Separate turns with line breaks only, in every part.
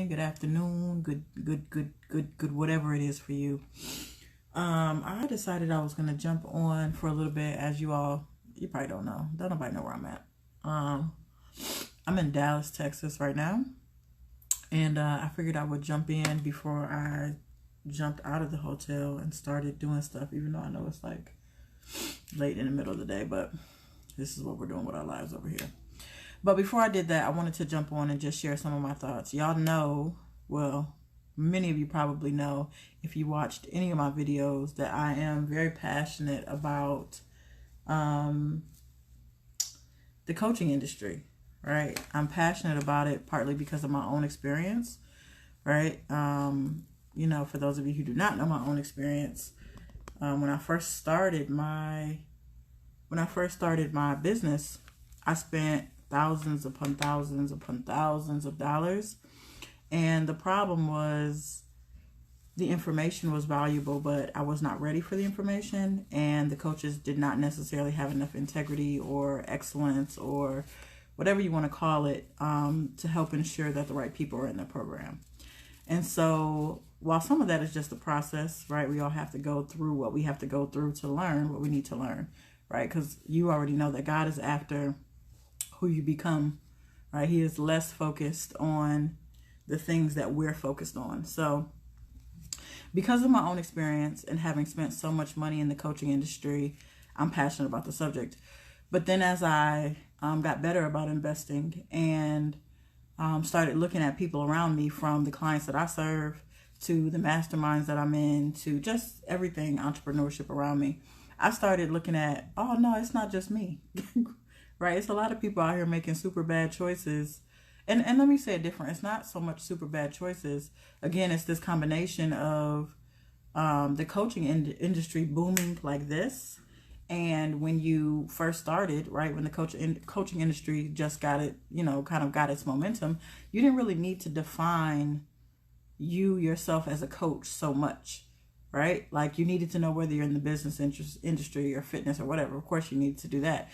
morning, good afternoon, good, whatever it is for you. I decided I was gonna jump on for a little bit. As you probably don't nobody know where I'm at. I'm in Dallas, Texas right now, and I figured I would jump in before I jumped out of the hotel and started doing stuff, even though I know it's like late in the middle of the day, but this is what we're doing with our lives over here. But before I did that, I wanted to jump on and just share some of my thoughts. Y'all know, well, many of you probably know, if you watched any of my videos, that I am very passionate about the coaching industry, right? I'm passionate about it partly because of my own experience, right? For those of you who do not know my own experience, when I first started my business, I spent thousands upon thousands of dollars. And the problem was the information was valuable, but I was not ready for the information. And the coaches did not necessarily have enough integrity or excellence or whatever you want to call it to help ensure that the right people are in the program. And so while some of that is just the process, right? We all have to go through what we have to go through to learn what we need to learn, right? Because you already know that God is after who you become, right? He is less focused on the things that we're focused on. So because of my own experience and having spent so much money in the coaching industry, I'm passionate about the subject. But then as I got better about investing and started looking at people around me, from the clients that I serve to the masterminds that I'm in to just everything entrepreneurship around me, I started looking at, oh no, it's not just me. Right? It's a lot of people out here making super bad choices. And let me say it different. It's not so much super bad choices. Again, it's this combination of the coaching industry booming like this. And when you first started, right, when the coaching industry just got it, kind of got its momentum, you didn't really need to define you yourself as a coach so much, right? Like, you needed to know whether you're in the business industry or fitness or whatever. Of course, you need to do that.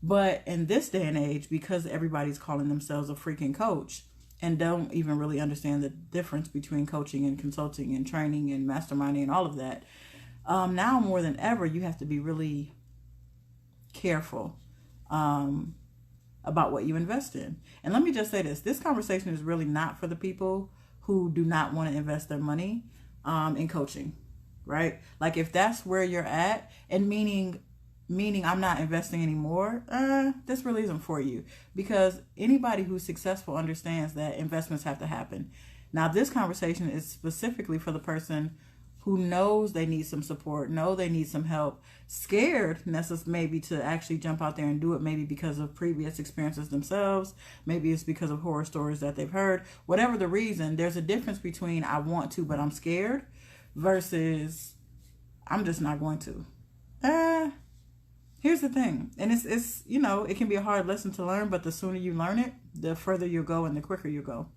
But in this day and age, because everybody's calling themselves a freaking coach and don't even really understand the difference between coaching and consulting and training and masterminding and all of that, now more than ever, you have to be really careful about what you invest in. And let me just say this conversation is really not for the people who do not want to invest their money in coaching, right? Like, if that's where you're at, and meaning I'm not investing anymore, this really isn't for you, because anybody who's successful understands that investments have to happen. Now, this conversation is specifically for the person who knows they need some support, know they need some help, scared maybe to actually jump out there and do it, maybe because of previous experiences themselves, maybe it's because of horror stories that they've heard. Whatever the reason, there's a difference between I want to but I'm scared versus I'm just not going to. Here's the thing, and it's it can be a hard lesson to learn, but the sooner you learn it, the further you'll go and the quicker you go.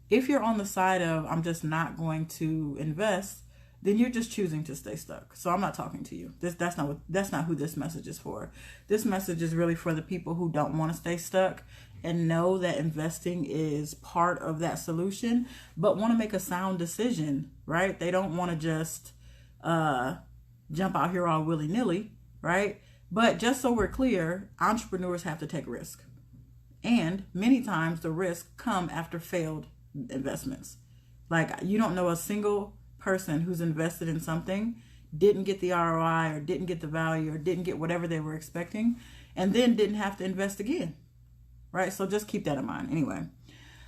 If you're on the side of I'm just not going to invest, then you're just choosing to stay stuck. So I'm not talking to you. That's not who this message is for. This message is really for the people who don't want to stay stuck and know that investing is part of that solution, but want to make a sound decision, right? They don't want to just jump out here all willy-nilly, right? But just so we're clear, entrepreneurs have to take risk. And many times the risk come after failed investments. Like, you don't know a single person who's invested in something, didn't get the ROI or didn't get the value or didn't get whatever they were expecting, and then didn't have to invest again, right? So just keep that in mind. Anyway,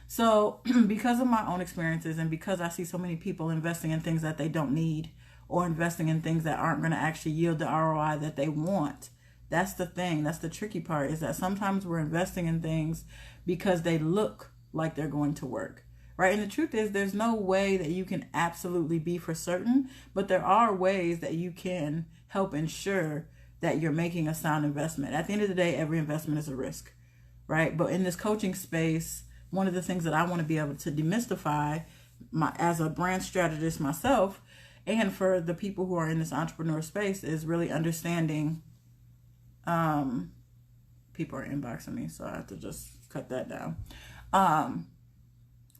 so because of my own experiences and because I see so many people investing in things that they don't need or investing in things that aren't going to actually yield the ROI that they want, that's the thing. That's the tricky part, is that sometimes we're investing in things because they look like they're going to work, right? And the truth is, there's no way that you can absolutely be for certain, but there are ways that you can help ensure that you're making a sound investment. At the end of the day, every investment is a risk, right? But in this coaching space, one of the things that I want to be able to demystify as a brand strategist myself, and for the people who are in this entrepreneur space, is really understanding. People are inboxing me, so I have to just cut that down.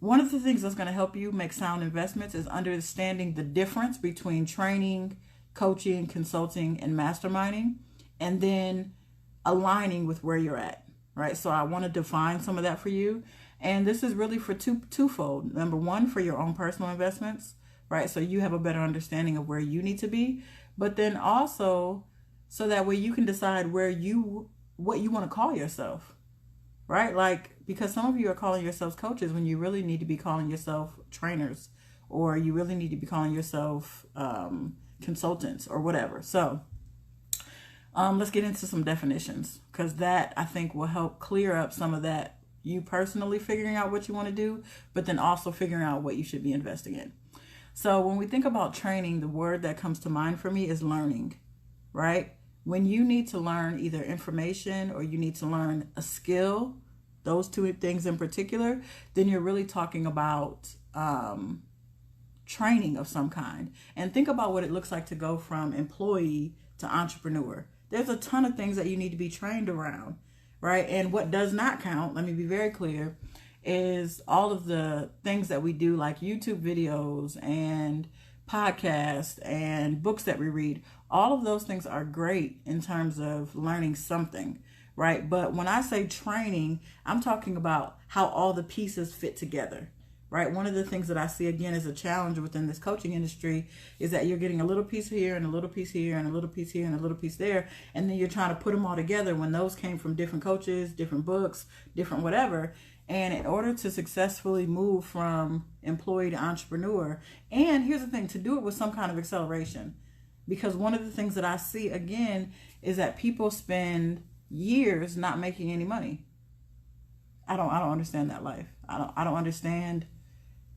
One of the things that's going to help you make sound investments is understanding the difference between training, coaching, consulting, and masterminding, and then aligning with where you're at, right? So I want to define some of that for you. And this is really for twofold. Number one, for your own personal investments, right? So you have a better understanding of where you need to be, but then also so that way you can decide what you want to call yourself, right? Like, because some of you are calling yourselves coaches when you really need to be calling yourself trainers, or you really need to be calling yourself consultants or whatever. So let's get into some definitions, because that I think will help clear up some of that, you personally figuring out what you want to do, but then also figuring out what you should be investing in. So when we think about training, the word that comes to mind for me is learning, right? When you need to learn either information or you need to learn a skill, those two things in particular, then you're really talking about training of some kind. And think about what it looks like to go from employee to entrepreneur. There's a ton of things that you need to be trained around, right? And what does not count, let me be very clear, is all of the things that we do, like YouTube videos and podcasts and books that we read. All of those things are great in terms of learning something, right? But when I say training, I'm talking about how all the pieces fit together, right? One of the things that I see, again, as a challenge within this coaching industry is that you're getting a little piece here and a little piece here and a little piece here and a little piece there, and then you're trying to put them all together when those came from different coaches, different books, different whatever. And in order to successfully move from employee to entrepreneur, and here's the thing, to do it with some kind of acceleration, because one of the things that I see, again, is that people spend years not making any money. I don't understand that life. I don't understand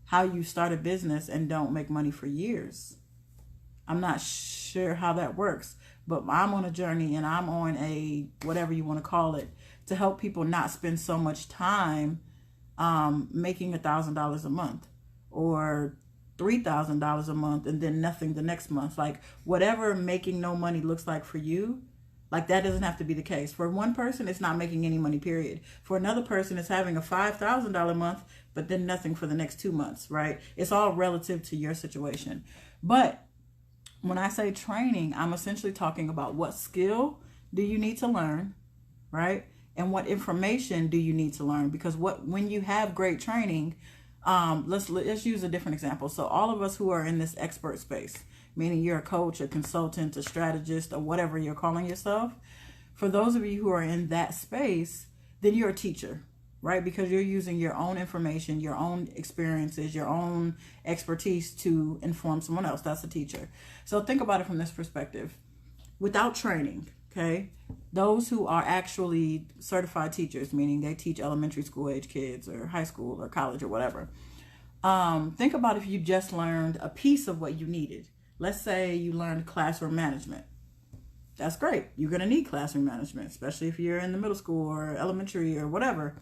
how you start a business and don't make money for years. I'm not sure how that works, but I'm on a journey, and I'm on a, whatever you want to call it, to help people not spend so much time making $1,000 a month or $3,000 a month and then nothing the next month. Like, whatever making no money looks like for you, like, that doesn't have to be the case. For one person, it's not making any money, period. For another person, it's having a $5,000 month, but then nothing for the next 2 months, right? It's all relative to your situation. But when I say training, I'm essentially talking about what skill do you need to learn, right? And what information do you need to learn? Because when you have great training, let's use a different example. So all of us who are in this expert space, meaning you're a coach, a consultant, a strategist, or whatever you're calling yourself, for those of you who are in that space, then you're a teacher, right? Because you're using your own information, your own experiences, your own expertise to inform someone else. That's a teacher. So think about it from this perspective. Without training, okay, those who are actually certified teachers, meaning they teach elementary school age kids or high school or college or whatever, think about if you just learned a piece of what you needed. Let's say you learned classroom management. That's great. You're going to need classroom management, especially if you're in the middle school or elementary or whatever.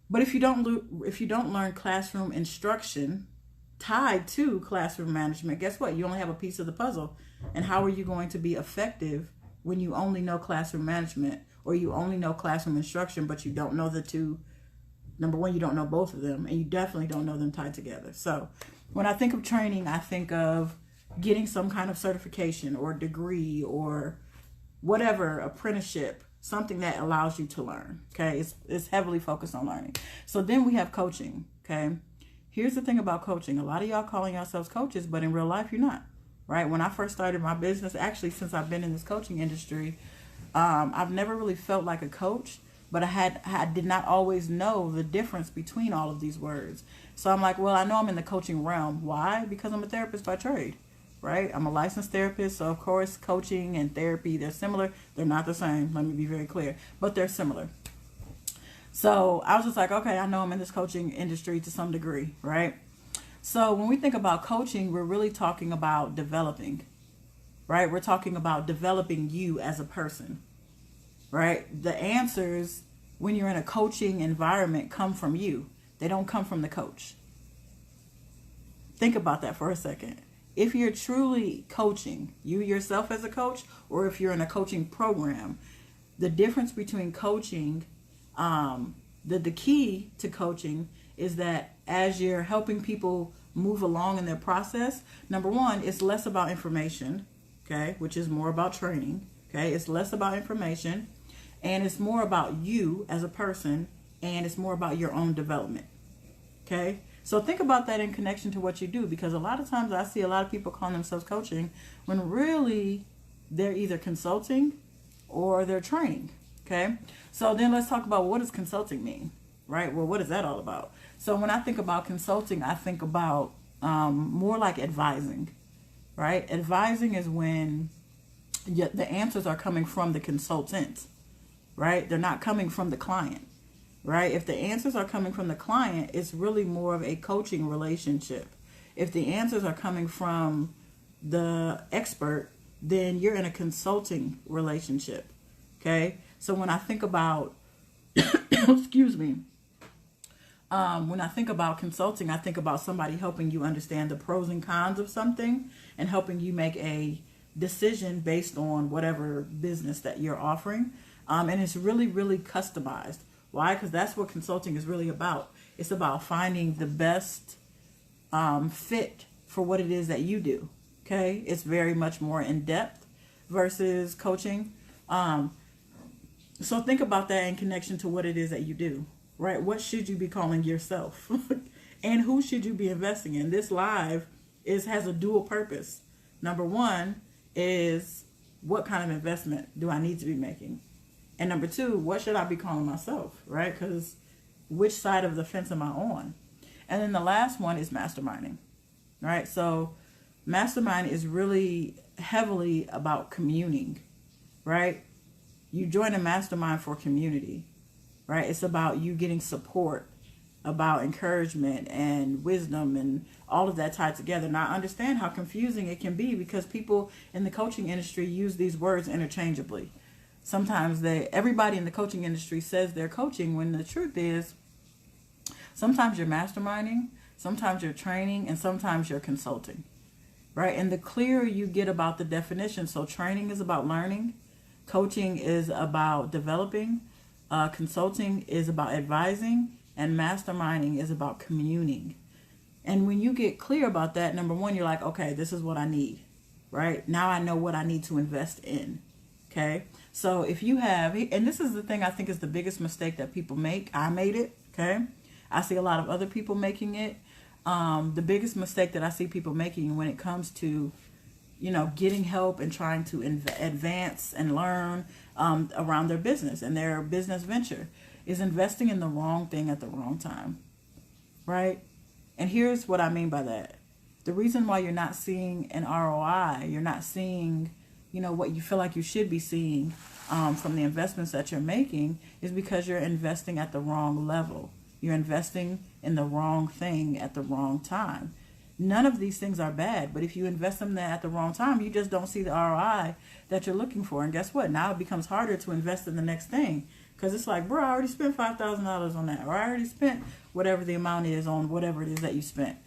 But if you don't learn classroom instruction tied to classroom management, guess what? You only have a piece of the puzzle. And how are you going to be effective when you only know classroom management, or you only know classroom instruction, but you don't know the two? Number one, you don't know both of them, and you definitely don't know them tied together. So when I think of training, I think of getting some kind of certification or degree or whatever, apprenticeship, something that allows you to learn. Okay, it's heavily focused on learning. So then we have coaching. Okay, here's the thing about coaching. A lot of y'all calling yourselves coaches, but in real life you're not, right? When I first started my business, actually since I've been in this coaching industry, I've never really felt like a coach, but I did not always know the difference between all of these words. So I'm like, well, I know I'm in the coaching realm. Why? Because I'm a therapist by trade, right? I'm a licensed therapist. So of course, coaching and therapy, they're similar. They're not the same. Let me be very clear, but they're similar. So I was just like, okay, I know I'm in this coaching industry to some degree, right? So when we think about coaching, we're really talking about developing, right? We're talking about developing you as a person, right? The answers when you're in a coaching environment come from you. They don't come from the coach. Think about that for a second. If you're truly coaching, you yourself as a coach, or if you're in a coaching program, the difference between coaching, the key to coaching is that as you're helping people move along in their process, number one, it's less about information, okay, which is more about training, okay? It's less about information, and it's more about you as a person, and it's more about your own development, okay? So think about that in connection to what you do, because a lot of times I see a lot of people calling themselves coaching when really they're either consulting or they're training, okay? So then let's talk about, what does consulting mean, right? Well, what is that all about? So when I think about consulting, I think about more like advising, right? Advising is when the answers are coming from the consultant, right? They're not coming from the client, right? If the answers are coming from the client, it's really more of a coaching relationship. If the answers are coming from the expert, then you're in a consulting relationship, okay? So when I think about, excuse me, when I think about consulting, I think about somebody helping you understand the pros and cons of something and helping you make a decision based on whatever business that you're offering. And it's really, really customized. Why? Because that's what consulting is really about. It's about finding the best fit for what it is that you do. Okay? It's very much more in depth versus coaching. So think about that in connection to what it is that you do. Right? What should you be calling yourself? And who should you be investing in? This live has a dual purpose. Number one is, what kind of investment do I need to be making? And number two, what should I be calling myself? Right? Because which side of the fence am I on? And then the last one is masterminding. Right? So mastermind is really heavily about communing. Right? You join a mastermind for community. Right? It's about you getting support, about encouragement and wisdom and all of that tied together. Now, I understand how confusing it can be because people in the coaching industry use these words interchangeably. Sometimes everybody in the coaching industry says they're coaching, when the truth is sometimes you're masterminding, sometimes you're training, and sometimes you're consulting. Right? And the clearer you get about the definition, so training is about learning, coaching is about developing, consulting is about advising, and masterminding is about communing. And when you get clear about that, number one, you're like, okay, this is what I need, right? Now I know what I need to invest in, okay? So if you have, and this is the thing I think is the biggest mistake that people make. I made it, okay? I see a lot of other people making it. The biggest mistake that I see people making when it comes to, getting help and trying to advance and learn around their business and their business venture is investing in the wrong thing at the wrong time, right? And here's what I mean by that. The reason why you're not seeing an ROI, you're not seeing, what you feel like you should be seeing from the investments that you're making, is because you're investing at the wrong level. You're investing in the wrong thing at the wrong time. None of these things are bad, but if you invest them there at the wrong time, you just don't see the ROI that you're looking for. And guess what? Now it becomes harder to invest in the next thing, because it's like, bro, I already spent $5,000 on that, or I already spent whatever the amount is on whatever it is that you spent,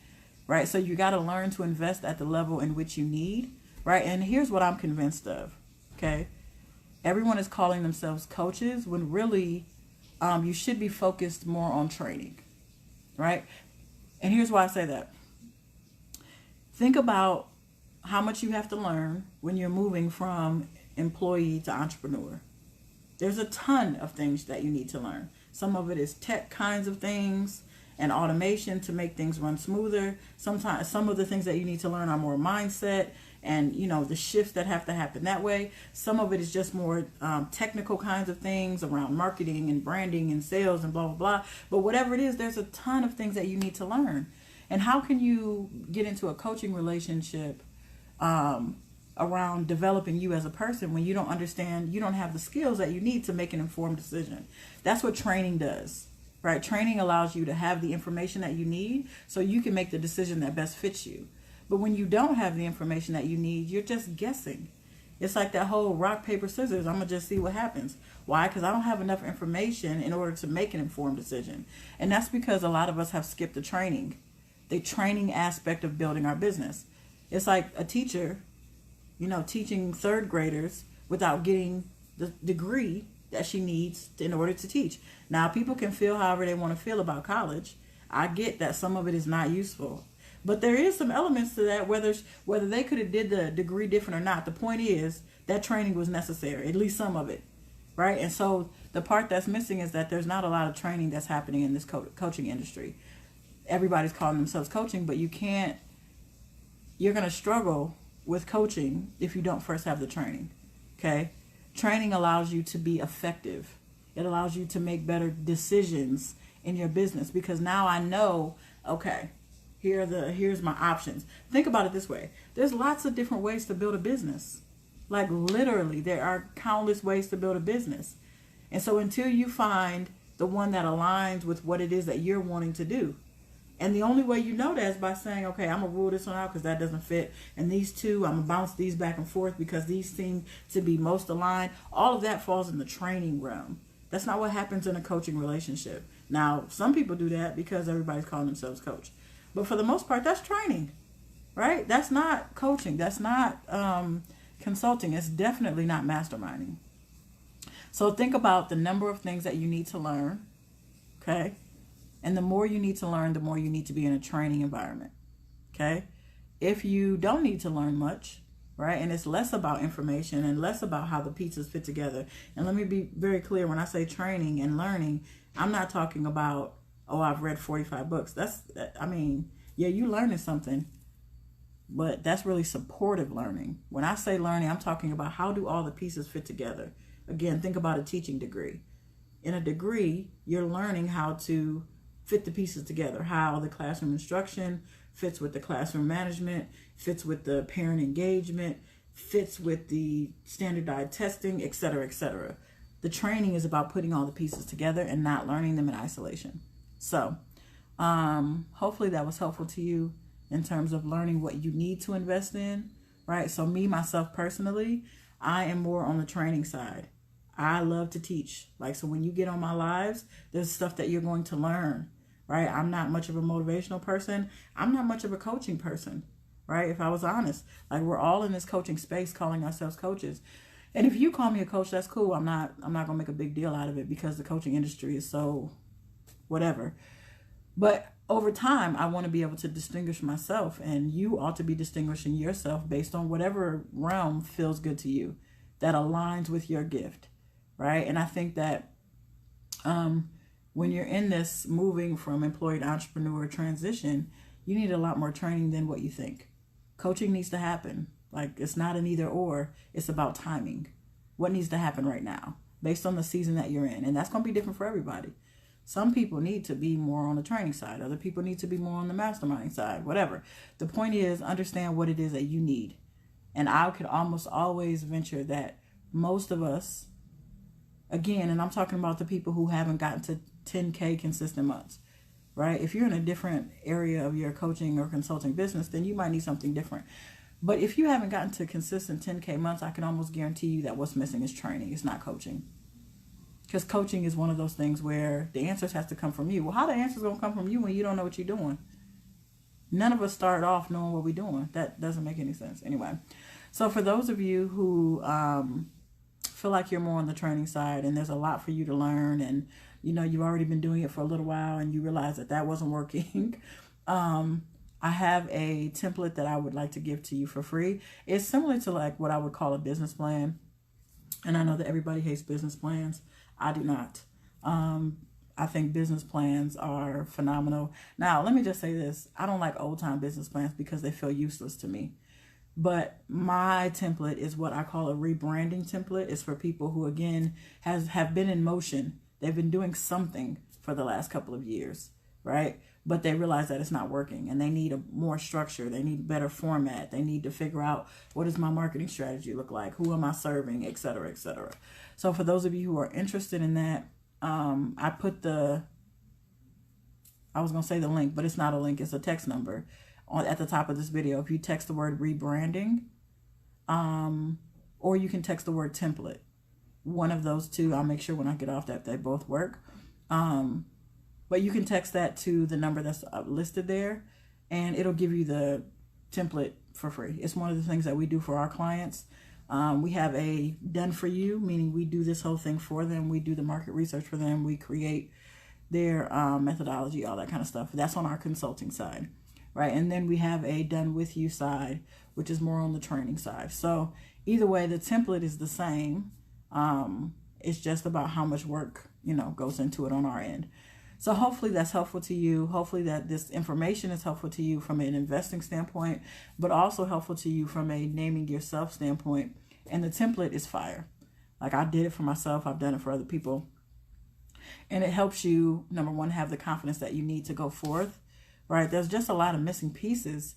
right? So you got to learn to invest at the level in which you need, right? And here's what I'm convinced of, okay? Everyone is calling themselves coaches when really you should be focused more on training, right? And here's why I say that. Think about how much you have to learn when you're moving from employee to entrepreneur. There's a ton of things that you need to learn. Some of it is tech kinds of things and automation to make things run smoother. Sometimes some of the things that you need to learn are more mindset and, the shifts that have to happen that way. Some of it is just more technical kinds of things around marketing and branding and sales and blah, blah, blah. But whatever it is, there's a ton of things that you need to learn. And how can you get into a coaching relationship around developing you as a person when you don't understand, you don't have the skills that you need to make an informed decision? That's what training does, right? Training allows you to have the information that you need so you can make the decision that best fits you. But when you don't have the information that you need, you're just guessing. It's like that whole rock, paper, scissors. I'm going to just see what happens. Why? Because I don't have enough information in order to make an informed decision. And that's because a lot of us have skipped the training aspect of building our business. It's like a teacher, teaching third graders without getting the degree that she needs in order to teach. Now, people can feel however they want to feel about college. I get that some of it is not useful, but there is some elements to that, whether they could have did the degree different or not. The point is that training was necessary, at least some of it, right? And so the part that's missing is that there's not a lot of training that's happening in this coaching industry. Everybody's calling themselves coaching, but you're going to struggle with coaching if you don't first have the training. Okay? Training allows you to be effective. It allows you to make better decisions in your business, because now I know, okay, here's my options. Think about it this way. There's lots of different ways to build a business. Like literally, there are countless ways to build a business. And so until you find the one that aligns with what it is that you're wanting to do, and the only way you know that is by saying, okay, I'm going to rule this one out because that doesn't fit. And these two, I'm going to bounce these back and forth because these seem to be most aligned. All of that falls in the training realm. That's not what happens in a coaching relationship. Now, some people do that because everybody's calling themselves coach. But for the most part, that's training, right? That's not coaching. That's not consulting. It's definitely not masterminding. So think about the number of things that you need to learn, okay? And the more you need to learn, the more you need to be in a training environment, okay? If you don't need to learn much, right, and it's less about information and less about how the pieces fit together. And let me be very clear, when I say training and learning, I'm not talking about, oh, I've read 45 books. Yeah, you learning something, but that's really supportive learning. When I say learning, I'm talking about how do all the pieces fit together. Again, think about a teaching degree. In a degree, you're learning how to fit the pieces together, how the classroom instruction fits with the classroom management, fits with the parent engagement, fits with the standardized testing, et cetera, et cetera. The training is about putting all the pieces together and not learning them in isolation. So hopefully that was helpful to you in terms of learning what you need to invest in, right? So me, myself personally, I am more on the training side. I love to teach. So when you get on my lives, there's stuff that you're going to learn, right? I'm not much of a motivational person. I'm not much of a coaching person, right? If I was honest, we're all in this coaching space calling ourselves coaches. And if you call me a coach, that's cool. I'm not going to make a big deal out of it because the coaching industry is so whatever. But over time, I want to be able to distinguish myself, and you ought to be distinguishing yourself based on whatever realm feels good to you that aligns with your gift. Right. And I think that when you're in this moving from employee to entrepreneur transition, you need a lot more training than what you think. Coaching needs to happen. It's not an either or. It's about timing. What needs to happen right now based on the season that you're in. And that's going to be different for everybody. Some people need to be more on the training side. Other people need to be more on the mastermind side, whatever. The point is, understand what it is that you need. And I could almost always venture that most of us, again, and I'm talking about the people who haven't gotten to 10K consistent months, right? If you're in a different area of your coaching or consulting business, then you might need something different. But if you haven't gotten to consistent 10K months, I can almost guarantee you that what's missing is training. It's not coaching. Because coaching is one of those things where the answers have to come from you. Well, how the answers going to come from you when you don't know what you're doing? None of us start off knowing what we're doing. That doesn't make any sense. Anyway, so for those of you who feel like you're more on the training side and there's a lot for you to learn, and you've already been doing it for a little while and you realize that wasn't working, I have a template that I would like to give to you for free. It's similar to what I would call a business plan, and I know that everybody hates business plans. I do not. I think business plans are phenomenal. Now, let me just say this. I don't like old-time business plans because they feel useless to me. But my template is what I call a rebranding template. It's for people who, again, have been in motion. They've been doing something for the last couple of years, right? But they realize that it's not working and they need a more structure. They need better format. They need to figure out, what does my marketing strategy look like? Who am I serving? Et cetera, et cetera. So for those of you who are interested in that, I put I was going to say the link, but it's not a link. It's a text number at the top of this video. If you text the word rebranding, or you can text the word template, one of those two, I'll make sure when I get off that they both work. But you can text that to the number that's listed there, and it'll give you the template for free. It's one of the things that we do for our clients. We have a done for you, meaning we do this whole thing for them. We do the market research for them. We create their methodology, all that kind of stuff. That's on our consulting side, right? And then we have a done with you side, which is more on the training side. So either way, the template is the same. It's just about how much work, goes into it on our end. So hopefully that's helpful to you. Hopefully that this information is helpful to you from an investing standpoint, but also helpful to you from a naming yourself standpoint. And the template is fire. Like, I did it for myself. I've done it for other people. And it helps you, number one, have the confidence that you need to go forth, right? There's just a lot of missing pieces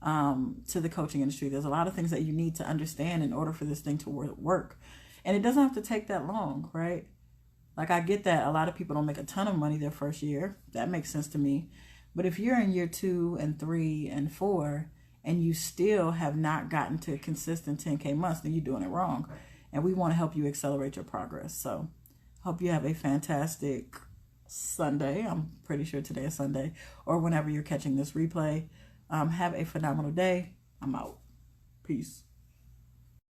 to the coaching industry. There's a lot of things that you need to understand in order for this thing to work. And it doesn't have to take that long, right? Like, I get that a lot of people don't make a ton of money their first year. That makes sense to me. But if you're in year 2 and 3 and 4 and you still have not gotten to consistent 10K months, then you're doing it wrong. And we want to help you accelerate your progress. So hope you have a fantastic Sunday. I'm pretty sure today is Sunday, or whenever you're catching this replay. Have a phenomenal day. I'm out. Peace.